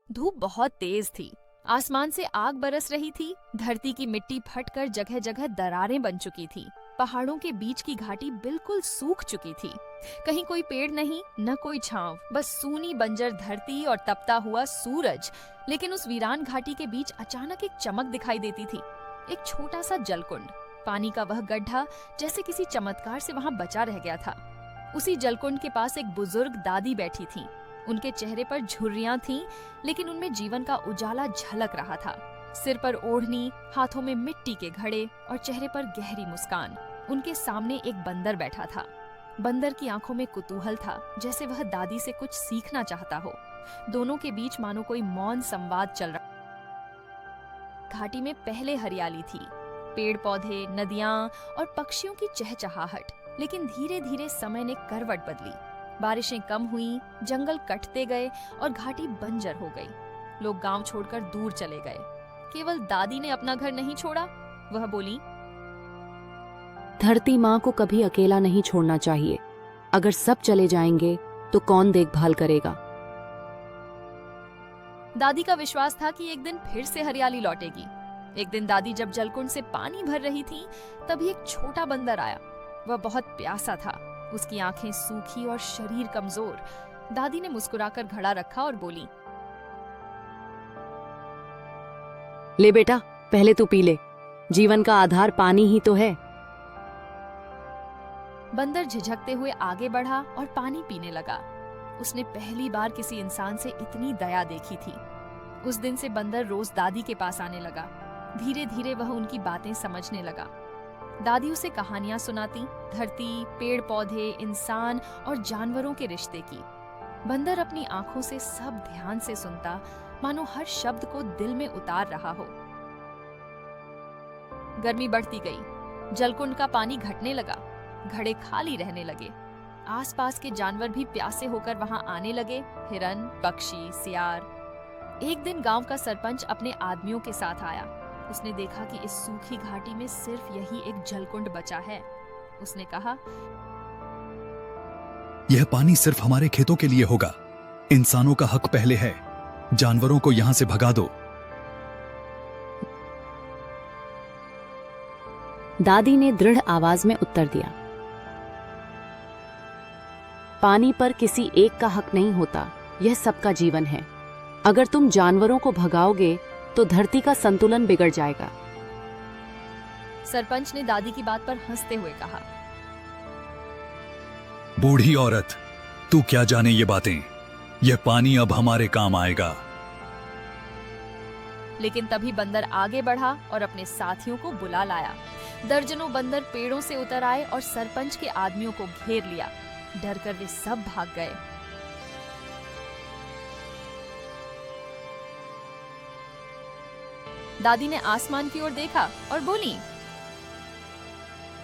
धूप बहुत तेज थी। आसमान से आग बरस रही थी। धरती की मिट्टी फटकर जगह जगह दरारें बन चुकी थी। पहाड़ों के बीच की घाटी बिल्कुल सूख चुकी थी। कहीं कोई पेड़ नहीं, न कोई छांव, बस सूनी बंजर धरती और तपता हुआ सूरज। लेकिन उस वीरान घाटी के बीच अचानक एक चमक दिखाई देती थी। एक छोटा सा जलकुंड, पानी का वह गड्ढा जैसे किसी चमत्कार से वहां बचा रह गया था। उसी जलकुंड के पास एक बुजुर्ग दादी बैठी थी। उनके चेहरे पर झुर्रियां थीं, लेकिन उनमें जीवन का उजाला झलक रहा था। सिर पर ओढ़नी, हाथों में मिट्टी के घड़े और चेहरे पर गहरी मुस्कान। उनके सामने एक बंदर बैठा था। बंदर की आंखों में कुतूहल था, जैसे वह दादी से कुछ सीखना चाहता हो। दोनों के बीच मानो कोई मौन संवाद चल रहा। घाटी में पहले हरियाली थी, पेड़ पौधे, नदियां और पक्षियों की चहचहाहट। लेकिन धीरे धीरे समय ने करवट बदली। बारिशें कम हुई, जंगल कटते गए और घाटी बंजर हो गई। लोग गांव छोड़कर दूर चले गए। केवल दादी ने अपना घर नहीं छोड़ा। वह बोली, धरती माँ को कभी अकेला नहीं छोड़ना चाहिए। अगर सब चले जाएंगे तो कौन देखभाल करेगा। दादी का विश्वास था कि एक दिन फिर से हरियाली लौटेगी। एक दिन दादी जब जलकुंड से पानी भर रही थी, तभी एक छोटा बंदर आया। वह बहुत प्यासा था, उसकी आंखें सूखी और शरीर कमजोर। दादी ने मुस्कुराकर घड़ा रखा और बोली, ले बेटा, पहले तू पी ले। जीवन का आधार पानी ही तो है। बंदर झिझकते हुए आगे बढ़ा और पानी पीने लगा। उसने पहली बार किसी इंसान से इतनी दया देखी थी। उस दिन से बंदर रोज दादी के पास आने लगा। धीरे धीरे वह उनकी बातें समझने लगा। दादी उसे कहानियां सुनाती, धरती, पेड़ पौधे, इंसान और जानवरों के रिश्ते की। बंदर अपनी आंखों से सब ध्यान से सुनता, मानो हर शब्द को दिल में उतार रहा हो। गर्मी बढ़ती गई, जलकुंड का पानी घटने लगा, घड़े खाली रहने लगे। आसपास के जानवर भी प्यासे होकर वहां आने लगे, हिरन, पक्षी, सियार। एक दिन गांव का सरपंच अपने आदमियों के साथ आया। उसने देखा कि इस सूखी घाटी में सिर्फ यही एक जलकुंड बचा है। उसने कहा, यह पानी सिर्फ हमारे खेतों के लिए होगा। इंसानों का हक पहले है। जानवरों को यहां से भगा दो। दादी ने दृढ़ आवाज में उत्तर दिया, पानी पर किसी एक का हक नहीं होता, यह सबका जीवन है। अगर तुम जानवरों को भगाओगे तो धरती का संतुलन बिगड़ जाएगा। सरपंच ने दादी की बात पर हंसते हुए कहा, बूढ़ी औरत, तू क्या जाने ये बातें। यह पानी अब हमारे काम आएगा। लेकिन तभी बंदर आगे बढ़ा और अपने साथियों को बुला लाया। दर्जनों बंदर पेड़ों से उतर आए और सरपंच के आदमियों को घेर लिया। डरकर वे सब भाग गए। दादी ने आसमान की ओर देखा और बोली,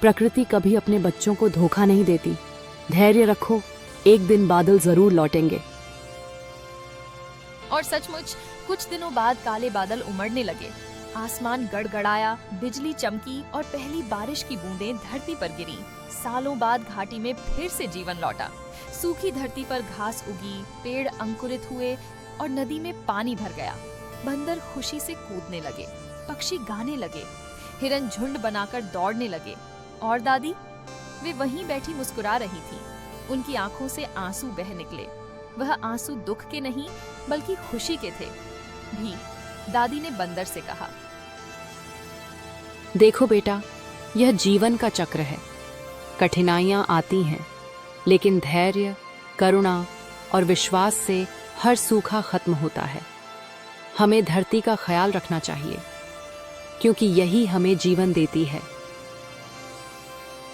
प्रकृति कभी अपने बच्चों को धोखा नहीं देती। धैर्य रखो, एक दिन बादल जरूर लौटेंगे। और सचमुच कुछ दिनों बाद काले बादल उमड़ने लगे। आसमान गड़गड़ाया, बिजली चमकी और पहली बारिश की बूंदें धरती पर गिरी। सालों बाद घाटी में फिर से जीवन लौटा। सूखी धरती पर घास उगी, पेड़ अंकुरित हुए और नदी में पानी भर गया। बंदर खुशी से कूदने लगे, पक्षी गाने लगे, हिरन झुंड बनाकर दौड़ने लगे। और दादी, वे वहीं बैठी मुस्कुरा रही थी। उनकी आंखों से आंसू बह निकले। वह आंसू दुख के नहीं बल्कि खुशी के थे भी। दादी ने बंदर से कहा, देखो बेटा, यह जीवन का चक्र है। कठिनाइयां आती हैं, लेकिन धैर्य, करुणा और विश्वास से हर सूखा खत्म होता है। हमें धरती का ख्याल रखना चाहिए, क्योंकि यही हमें जीवन देती है।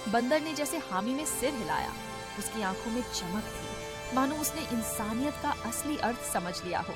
बंदर ने जैसे हामी में सिर हिलाया। उसकी आंखों में चमक थी, मानो उसने इंसानियत का असली अर्थ समझ लिया हो।